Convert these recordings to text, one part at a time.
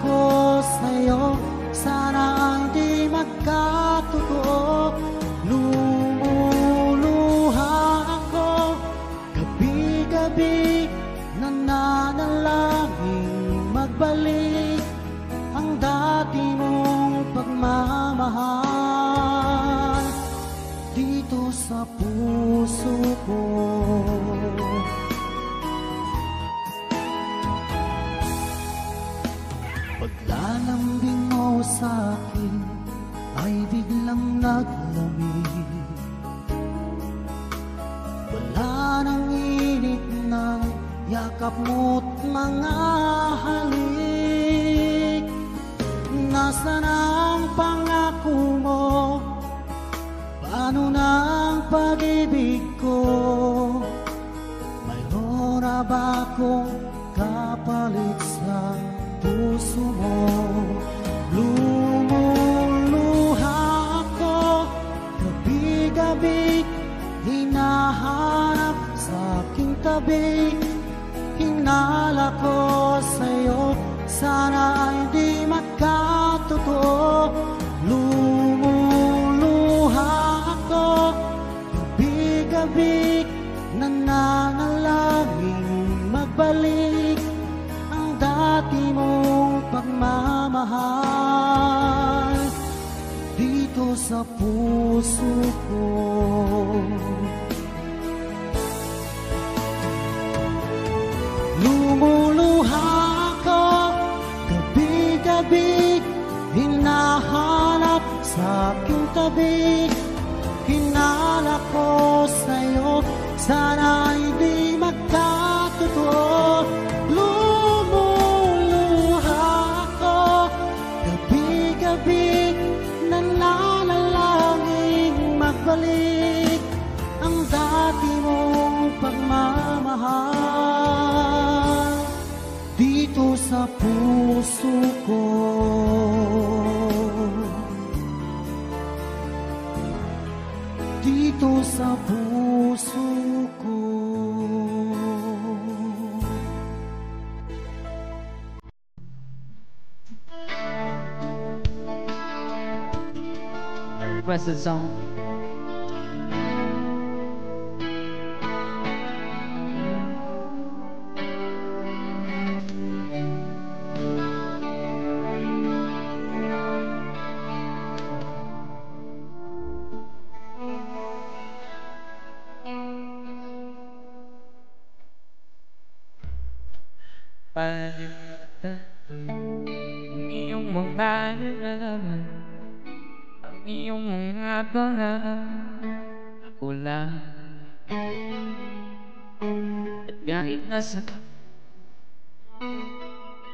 ko sa'yo, sana hindi magkatotoo. Lumuluha ako, gabi-gabi, nananalangin magbalik ang dati mong pagmamahal dito sa puso ko. Paglalambing mo sa'kin ay biglang naglamig. Wala nang init ng yakap mo't mga halik. Nasaan ang pangako mo? Paano na ang pag-ibig ko? Mayroon na ba akong kapalit sa puso mo? Lumuluha ako, gabi-gabi, hinahanap sa aking tabi. Hinala ko sa'yo, sana hindi magkatotoo. Lumuluha ako, gabi-gabi, nananalangin magbalik ang dati mong pagmamahal dito sa puso ko. Lumuluha ako, gabi-gabi, hinahanap sa aking tabi. Hinala ko sa'yo, sana hindi magkatotoo. Lumuluha ako, gabi-gabi, nananalangin magbalik ang dati mong pagmamahal dito sa puso ko. Dito sa puso ko. Requested song. Palimutan ang iyong mga nalalaman, ang iyong mga pula. At kahit nasa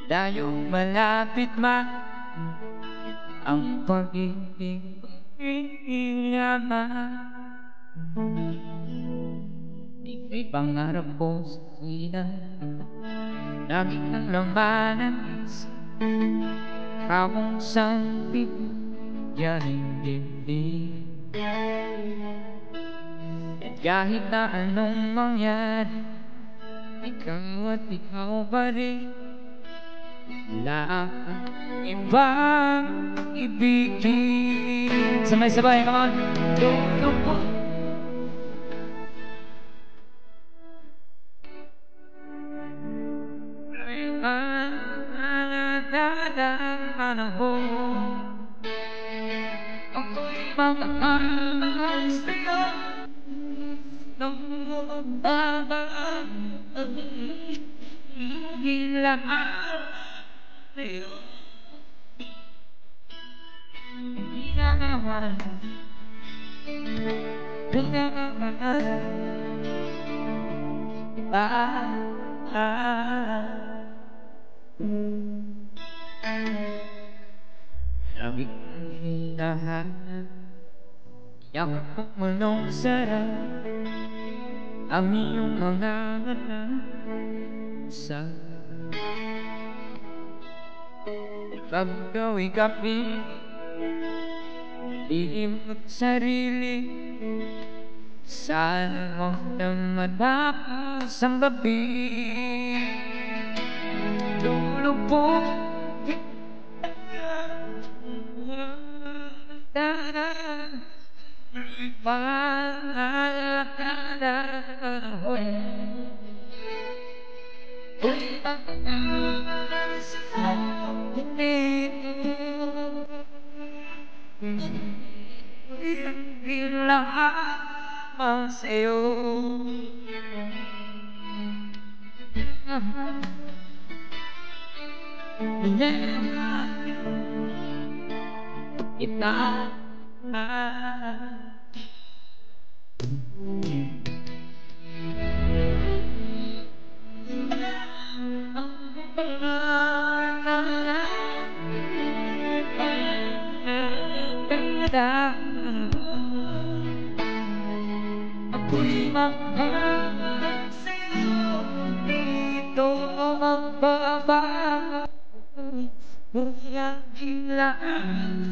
layo malapit man ang pag-ibig yaman, di ko'y pangarap ko sa tuwina. Lagi kang labanan sa kung saan bigyaring dibdib. At kahit na anong mangyari, ikaw at ikaw pa rin. Wala kang ibang ibigin. Sabay-sabay, come on. Tulog ko. Ako'y mamahal sa'yo ng hilang sa'yo. Hindi na naman Lagi kang hinahanap, yakap mo manong sarap ang iyong mga sa pag ikaw kapi, lihim at sarili. Saan mo naman ako sa gabi? Tulog po mahal ka na. Hindi lamang sa'yo. Kita ako'y mahal sa'yo, dito magbaba. Kaya kailangan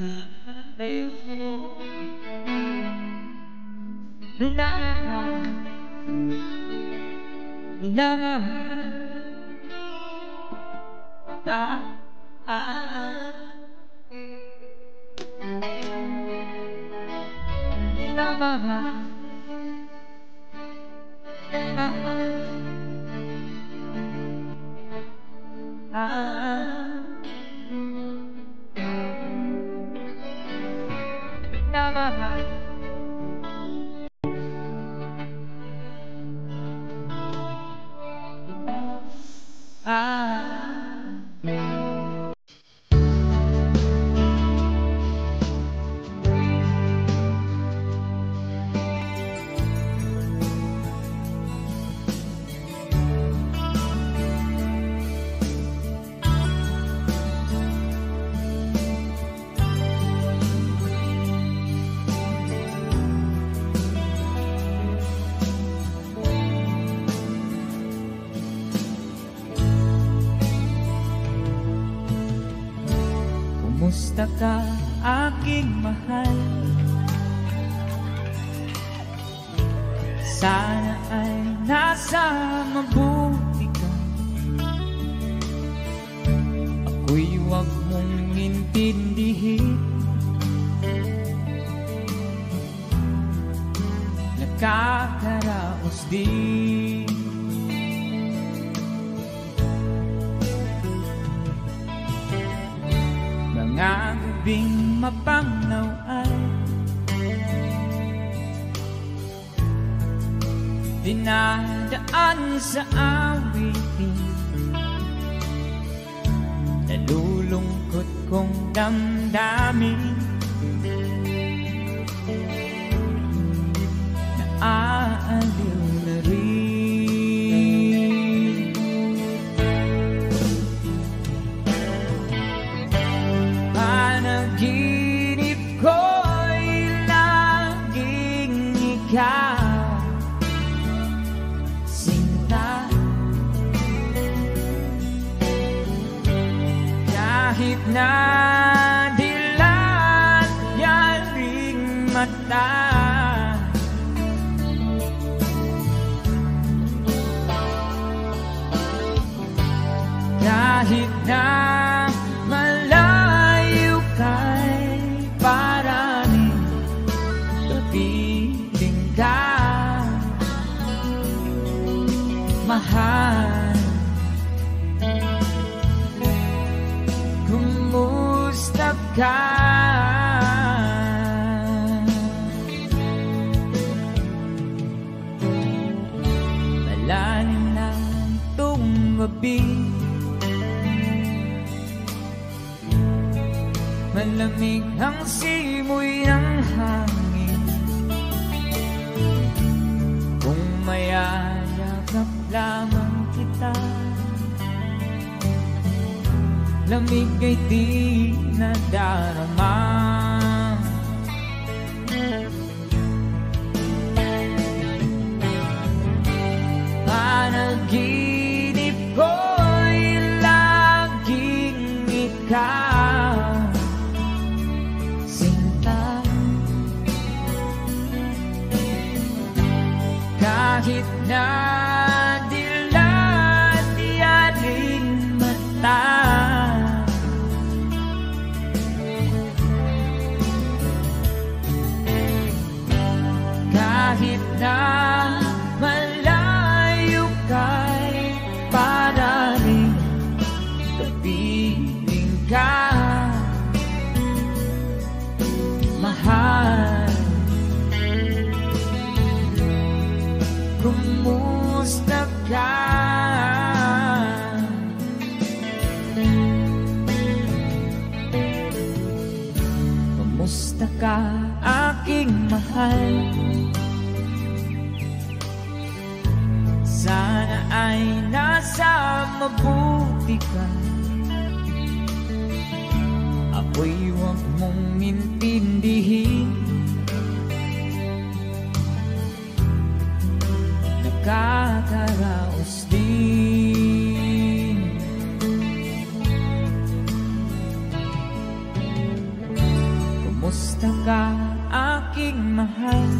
kumusta ka, aking mahal? Sana ay nasa mabuti ka. Ako'y huwag mong intindihin. Nakakaraos din. Mga gabing mapangnaw ay dinadaan sa awitin. Nalulungkot kong damdamin. Naaaliw na rin. Panaginip ko'y laging ikaw, sinta. Kahit na dilat yaring mata, kahit na malayo kay paraning kapiling ka, mahal. Kumusta ka? Malalim na itong gabi, malamig ang simoy ng hangin. Kung mayayakap lamang kita, lamig ay di nadarama. Panaginip ko'y laging ikaw, sinta. Kahit na dilat yaring mata, Kumusta ka, aking mahal? Sana ay nasa mabuti ka. Ako'y huwag mong intindihin. Nakakaraos din. Kumusta ka, aking mahal?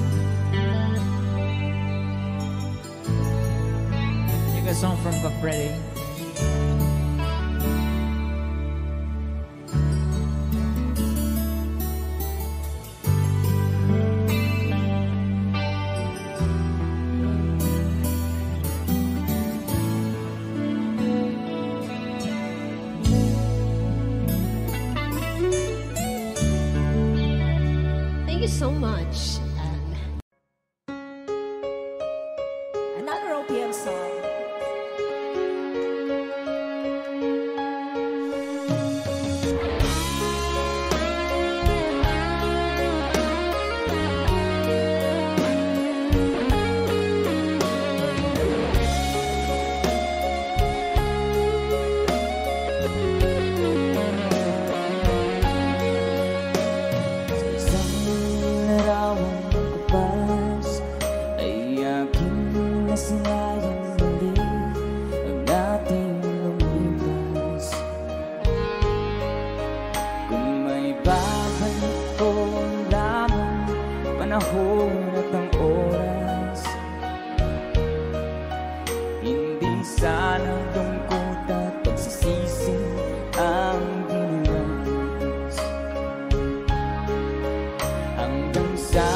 Take a song from Capri. Thank you so much. Another OPM song. Panahon at ang oras, hindi sana lungkot at pagsisisi ang dinanas. Hanggang sa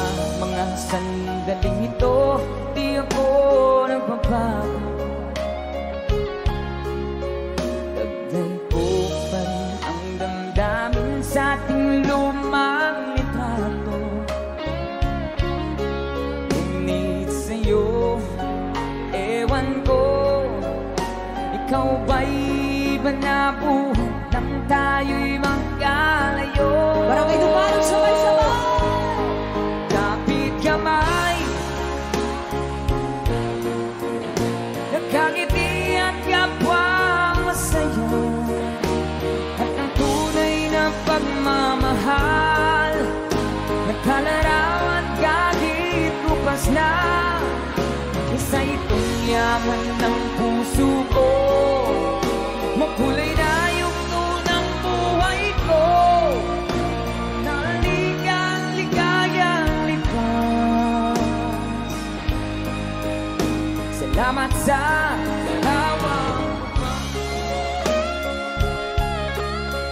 mga sandaling ito, di ako nagbabago. Taglay ko pa rin ang damdamin sa ating lumang litrato. Ewan ko, ikaw ba'y banabuhat nang tayo'y magkalayo? Parang may dumarang sabay-sabay. Kapit kamay, nakangiti at kapwa masaya, at ang tunay na pagmamahal, nagkalarawan kahit bukas na. Isa itong yaman ng puso ko, makulay na yugto ng buhay ko, naligang-ligayang likas. Salamat sa lawang.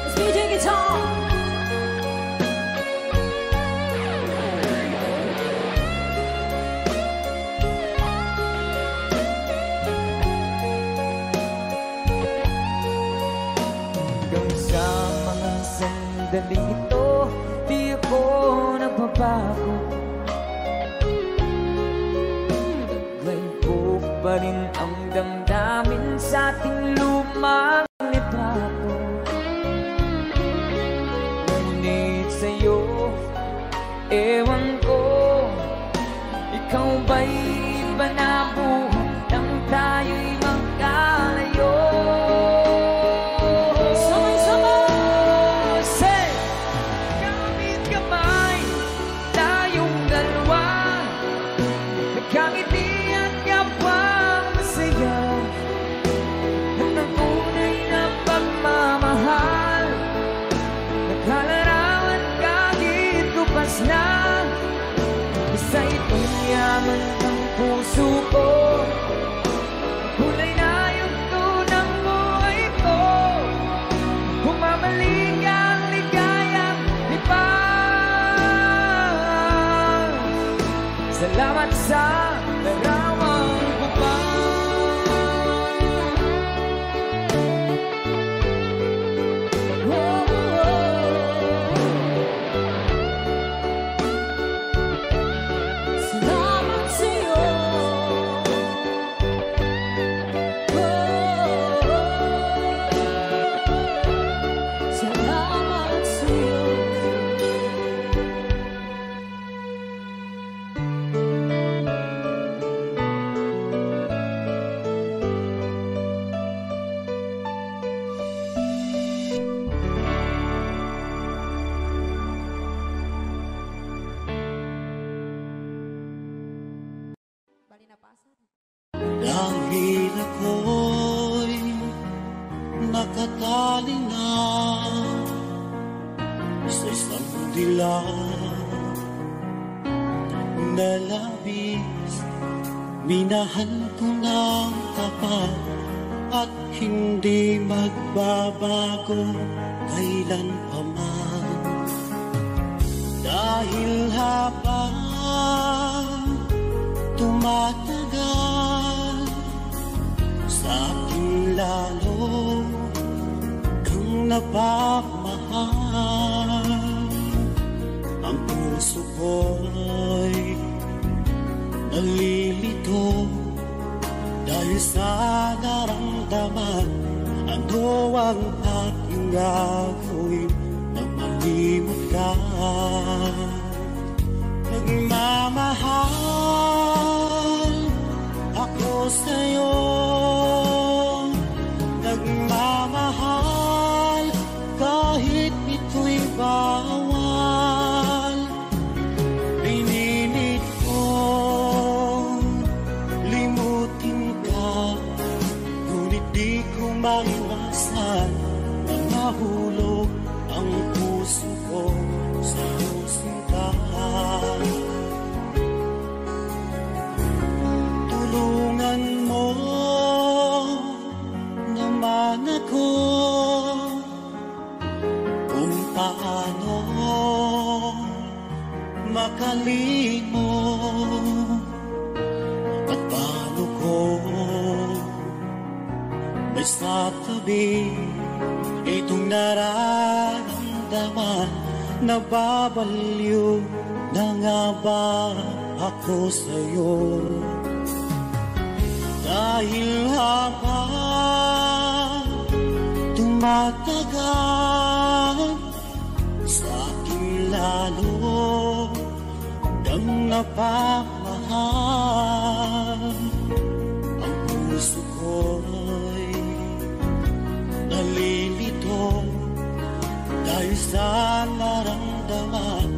Let's go to guitar. Sa mga sandaling ito, di ako nagbabago. Taglay ko pa rin ang damdamin sa ating lumang litrato. Ngunit sa'yo, ewan ko, ikaw ba'y banabuhat nang tayo'y magkalayo? Isa itong yaman ng puso ko, kulay na yugto ng buhay ko, humamalik ang ligayang lipas. Salamat sa larawang ko pa. Dahil ako'y nakatali na sa isang dilag na labis, minahal ko ng tapat at hindi magbabago kailan pa man. Dahil habang tumatagal, sa akin lalo kang napapamahal. Ang puso ko'y nalilito dahil sa naramdaman. Ano ang aking gagawin nang malimot ka? Nagmamahal ako sa'yo, nagmamahal kahit ito'y bawal. Pinilit ko limutin ka, ngunit di ko maiwasan na mahulog ang puso ko sa iyong sinta. Tulungan mo naman ako kung paano makalimot at paano ko may sa tabi itong nararamdaman. Nababaliw na nga ba ako sa'yo? Dahil habang tumatagal, sa akin lalo kang napamahal. Ang puso ko'y nalilito dahil sa naramdaman.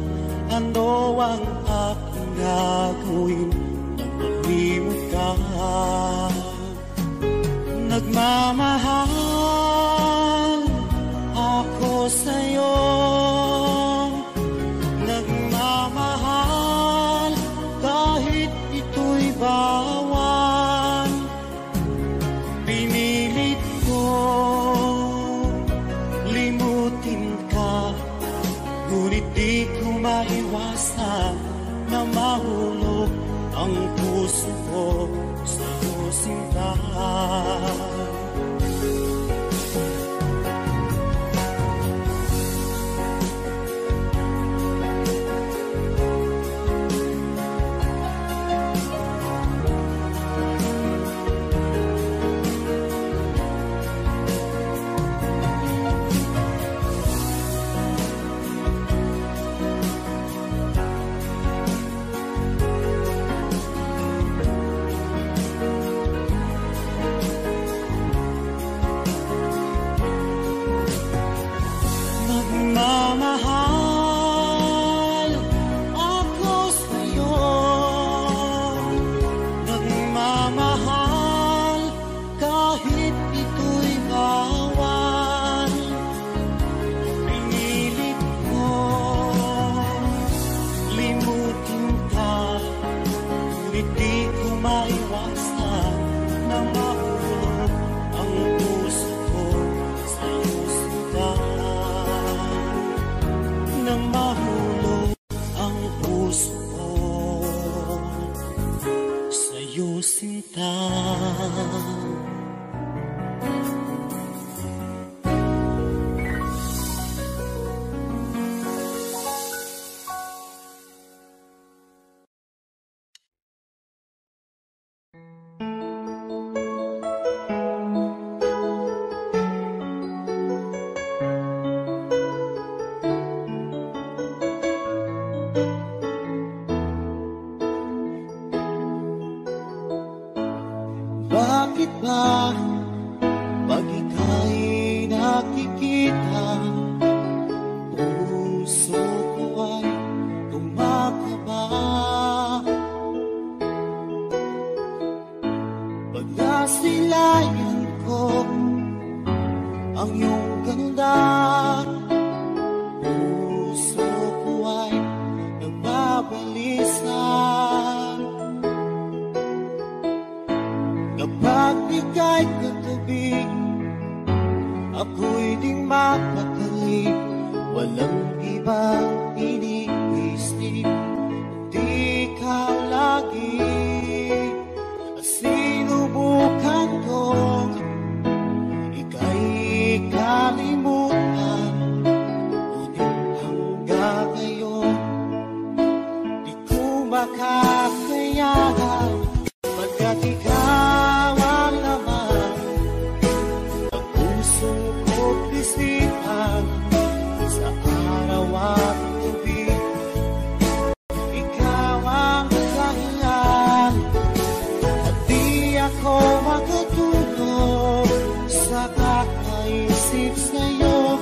Ano ang aking gagawin nang malimot ka? Nagmamahal ako sa'yo, nagmamahal kahit ito'y bawal. Pinilit ko limutin ka, ngunit di ko maiwasan na mahulog ang puso ko sa iyong sinta. Nagmamahal ako sa'yo, nagmamahal kahit ito'y bawal. Pinilit ko limutin ka, ngunit di ko maiwasan na mahulog ang puso ko sa iyong sinta. Nang mahulog ang puso ko sa iyong sinta. bang iniisip? Di ka lagi at sinubukan kong ika'y kalimutan. Ngunit hanggang ngayon di ko makakayanan, pagkat ikaw ang laman ng puso ko't isipan. Sa araw at gabi, ikaw ang dahilan, at di ako makatulog sa kakaisip sa'yo.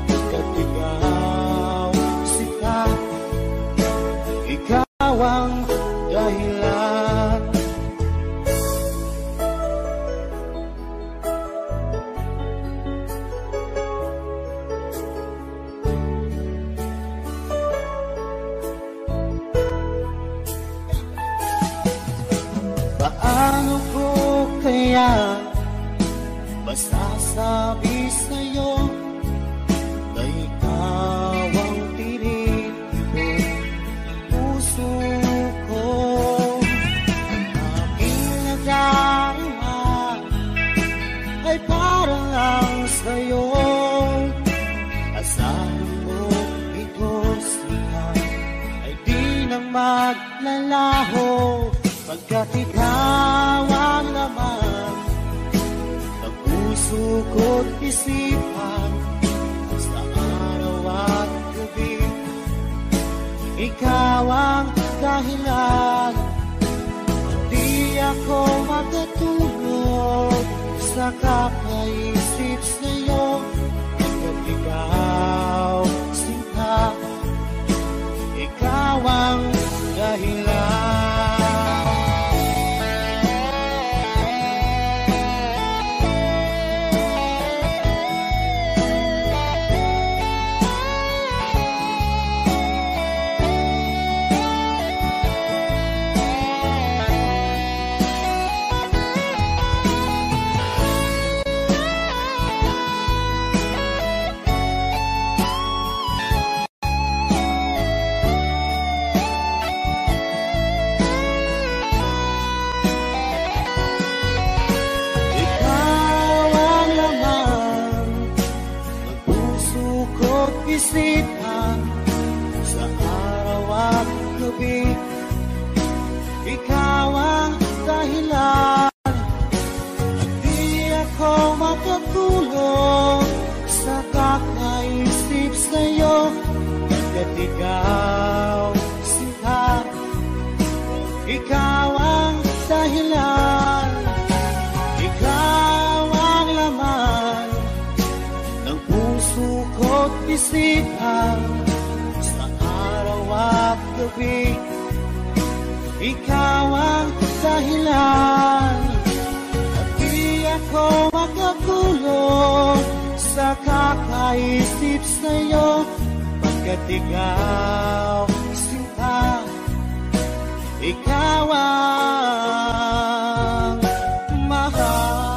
Pagkat ikaw sita, ikaw ang dahilan. Paano ko kaya masasabi sa'yo na ikaw ang tinig ng puso ko? Ang aking nadarama ay parang lang sa'yo. Asahan mo ito sila ay di nang maglalaho, pagkat ikaw ang laman ng puso ko't isipan. Sa araw at gabi, ikaw ang dahilan, di ako makatulog sa kakaisip sa'yo. Pagkat ikaw sinta, ikaw ang dahilan. Isipan sa araw at gabi, ikaw ang dahilan, at di ako makatulog sa kakaisip sa'yo. Pagkat ikaw sinta, ikaw ang dahilan, ikaw ang laman ng puso ko't isipan. Sa araw at gabi, ikaw ang dahilan, at di ako makatulog sa kakaisip sa'yo. Pagkat ikaw sinta, ikaw ang mahal.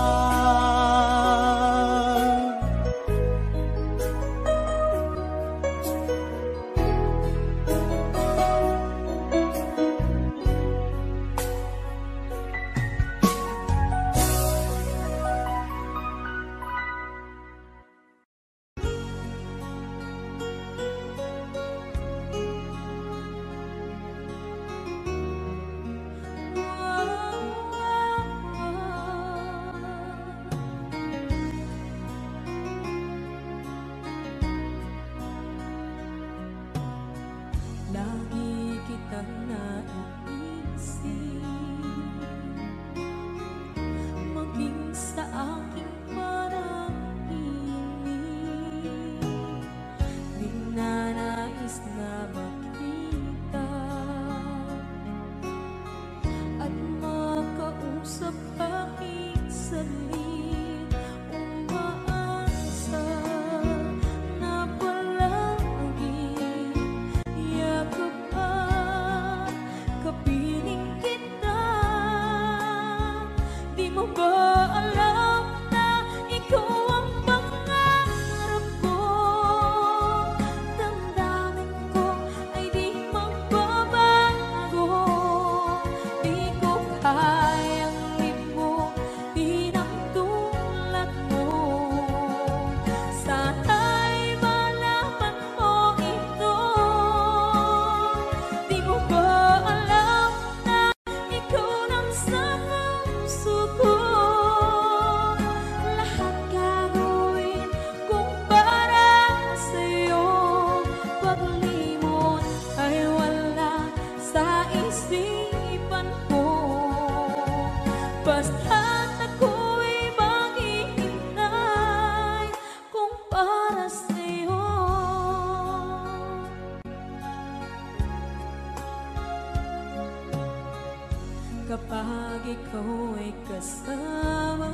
kapag ikaw ay kasama.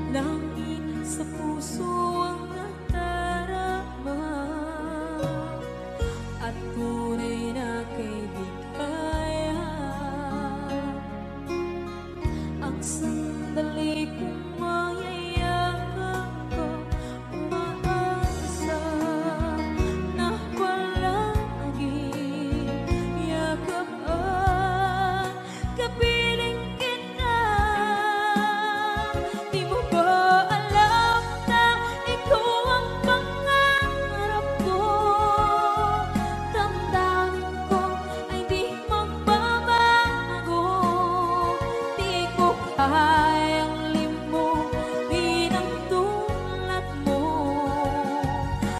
Langit sa puso ang nadarama at tunay na kaibigan. Ang sandali kong mayayakap ko, umaasa na palagi yakap at kapiling kita. Di mo ba alam na ikaw ang pangarap ko? Damdamin ko ay di magbabago. Di ko kayang limutin ang tulad mo.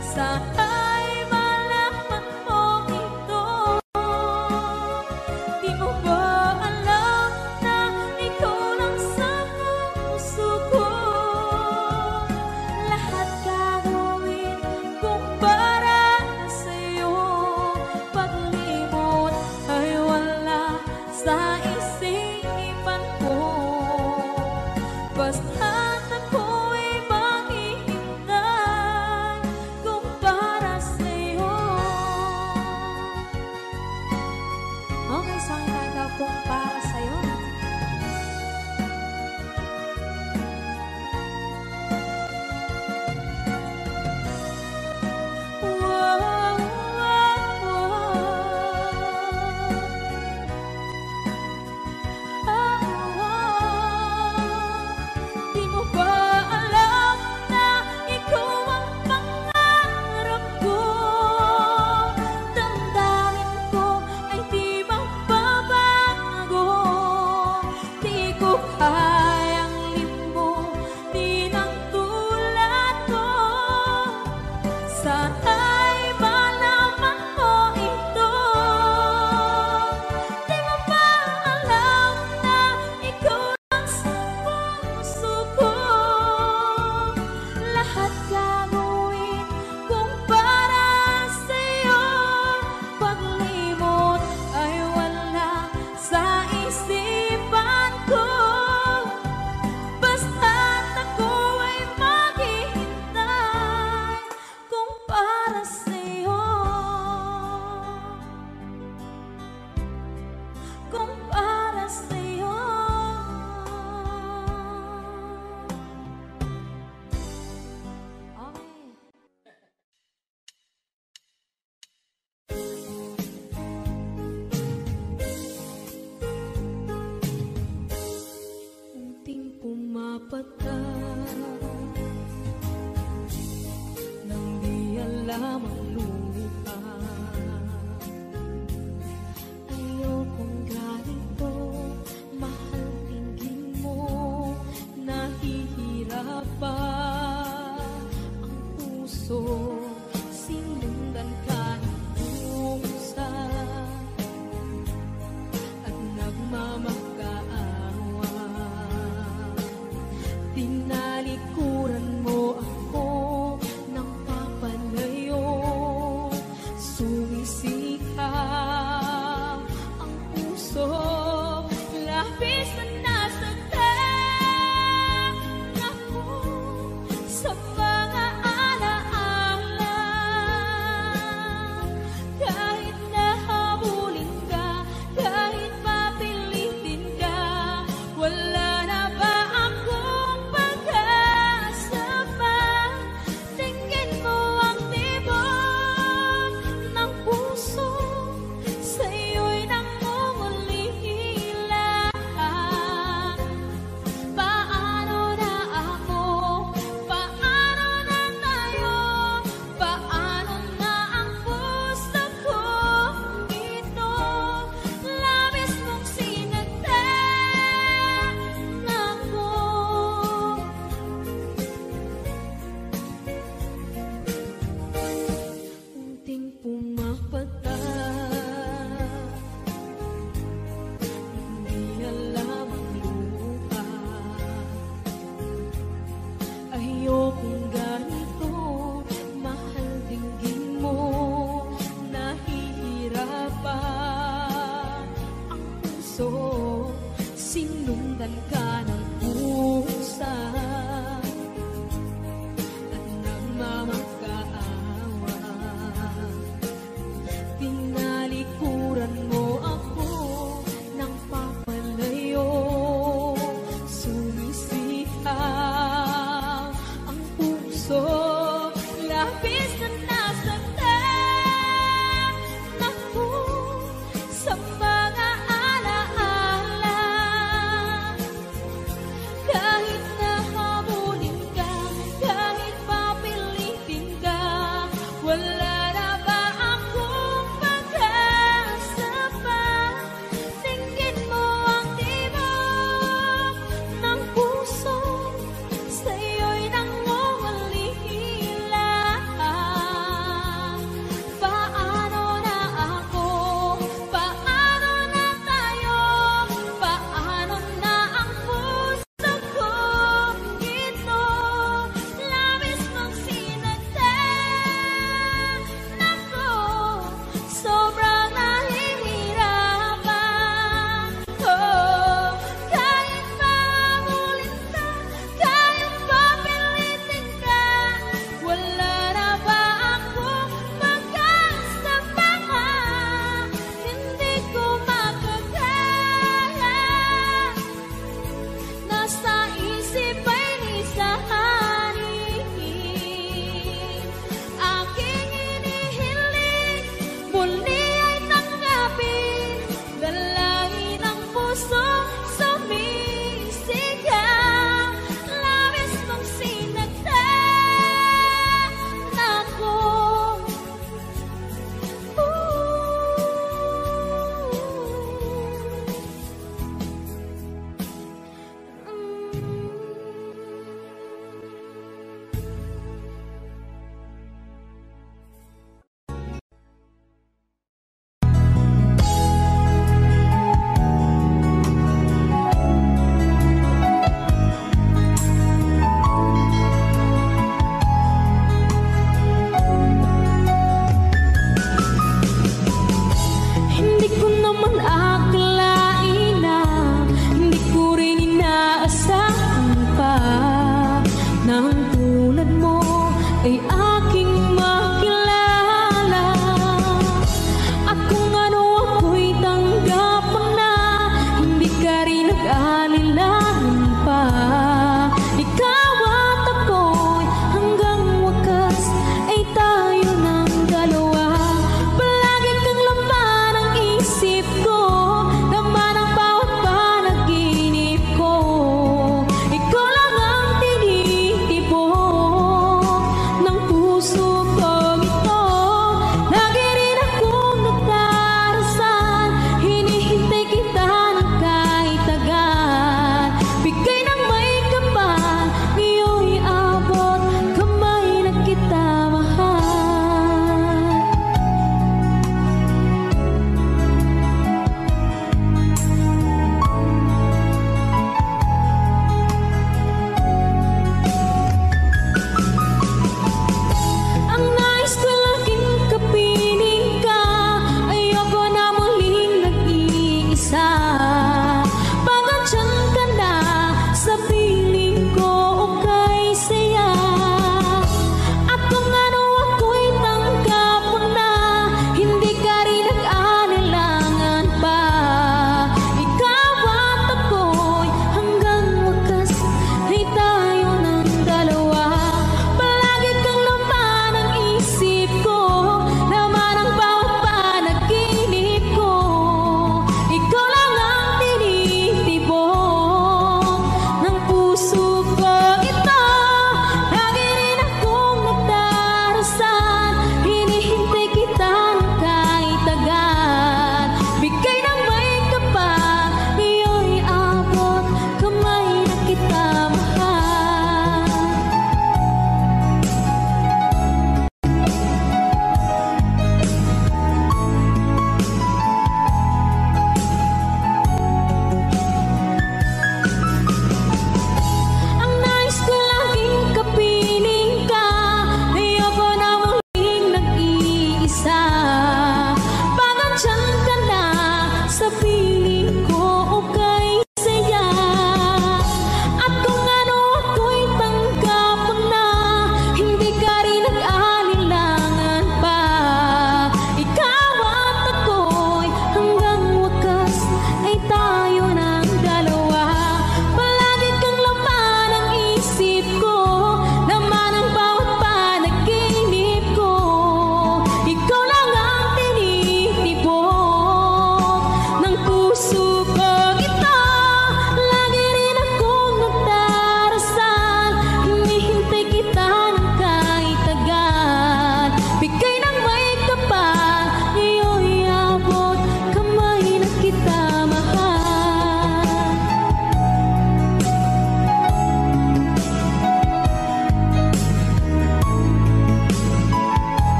Sana'y malaman mo ito. Di mo ba alam na ikaw lang sa puso ko? Lahat gagawin kung para sa'yo. Paglimot ay wala sa isipan ko. Basta't ako'y maghihintay kung para sa'yo. Okay, so ang kanta kung para sa'yo. Di mo ba alam na ikaw ang pangarap ko? Damdamin ko ay di magbabago. Di ko kayang limutin ang tulad ko. Sana'y malaman mo ito. Di mo ba alam na ikaw lang sa puso ko? Lahat gagawin kung para sa'yo. Paglimot ay wala sa isipan ko. Basta't ako ay maghihintay kung para sa'yo. Kung para sa'yo. Okay. Unting pumapata nang di alam ang lupa. Ayokong ganito, mahal tingin mo, nahihirapan ang puso. Sinundan ka ng pusa at nagmamakaawa. Tinalikuran mo ako ng papalayo. Sumisikap ang puso, labis na nasaktan ako sa mga alaala. labis na nasaktan ako sa mga alaala. Kahit nahabulin ka, kahit papilitin ka, wala na ba akong pag-asa pa? Tingin mo ang tibok ng puso, sa'yo'y nangungulila. Paano na ako? Paano na tayo? Paano na ang puso ko? Ito, labis mong sinagtan.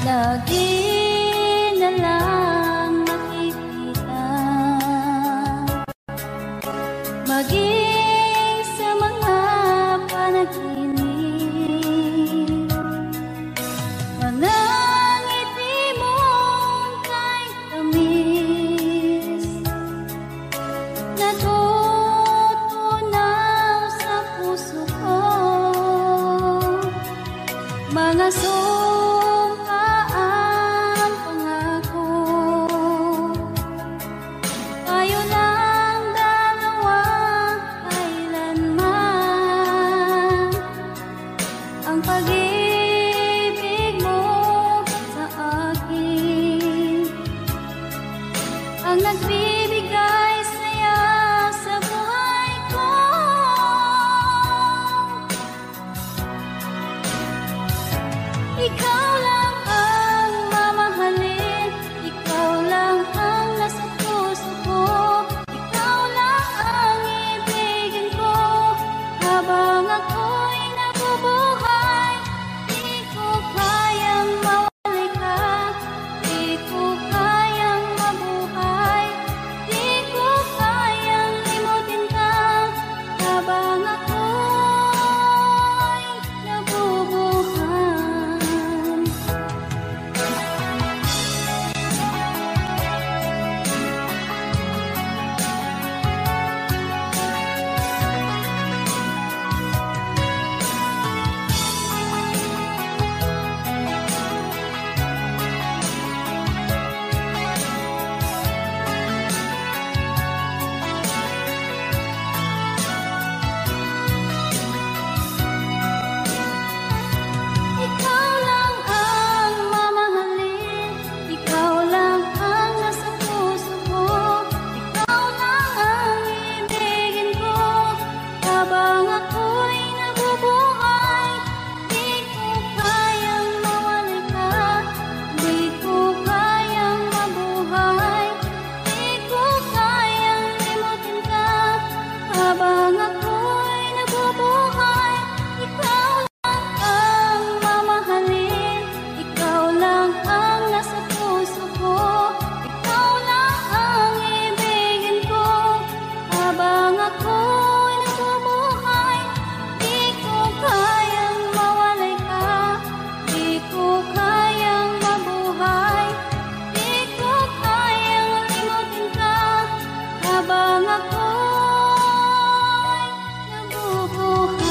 Lagi na lang nakikita, maging sa mga panaginip, mga ngiti mong kay tamis, natutunaw sa puso ko, mga ang nagbibigay saya sa buhay ko. Ikaw lang ang mamahalin, ikaw lang ang nasa puso ko, ikaw lang ang ibigin ko habang ako'y nabubuhay. Di ko kayang mawalay ka, di ko kayang mabuhay, di ko kayang limutin ka habang ako'y nabubuhay. Ikaw lang ang mamahalin, ikaw lang ang nasa puso ko, ikaw lang ang ibigin ko habang ako'y nabubuhay. Di ko kayang mawalay ka, di ko kayang mabuhay, di ko kayang limutin ka habang ako'y nabubuhay. Ikaw ang mamahalin, ikaw lang ang nasa puso ko, ikaw lang ang ibigin ko habang ako'y nabubuhay. Di ko kayang mawalay ka, di ko kayang mabuhay, di ko kayang limutin ka habang ako'y nabubuhay.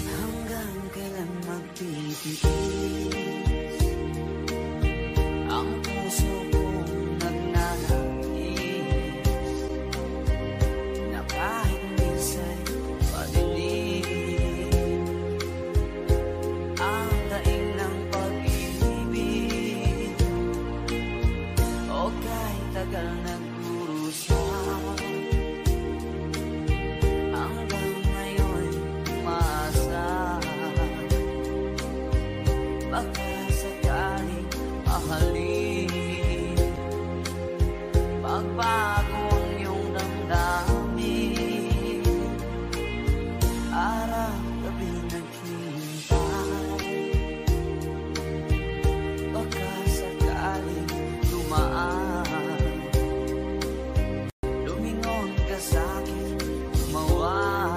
Hanggang kailan magtitiis ang puso kong nagnanais na kahit minsan padilim ang daing ng pag-ibig o kahit tagal nagdurusa hanggang ngayon umaasa baka sakaling mahalin pagbago ang iyong damdamin araw-gabi naghihintay baka sakaling dumaan lumingon ka sa'kin gumawa.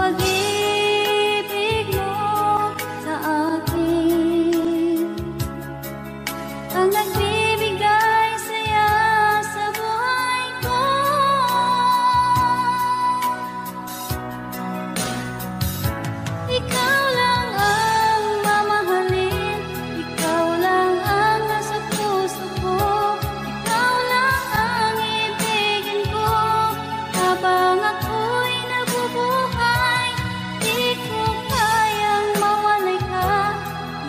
pag-ibig mo sa akin ang nagbibigay saya sa buhay ko. Ikaw lang ang mamahalin, ikaw lang ang nasa puso ko, ikaw lang ang ibigin ko habang ako'y nabubuhay. Di ko kayang mawalay ka,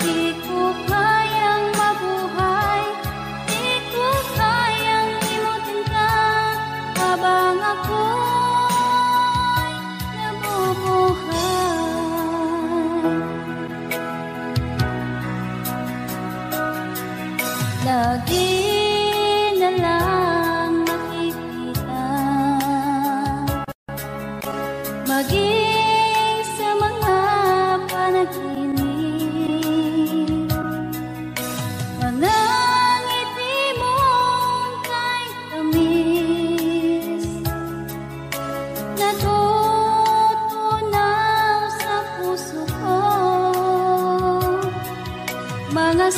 di ko kayang mabuhay, di ko kayang limutin ka habang ako'y nabubuhay. Lagi na lang nakikita, maging sa mga panaginip, mga ngiti mong kay tamis, natutunaw sa puso ko, mga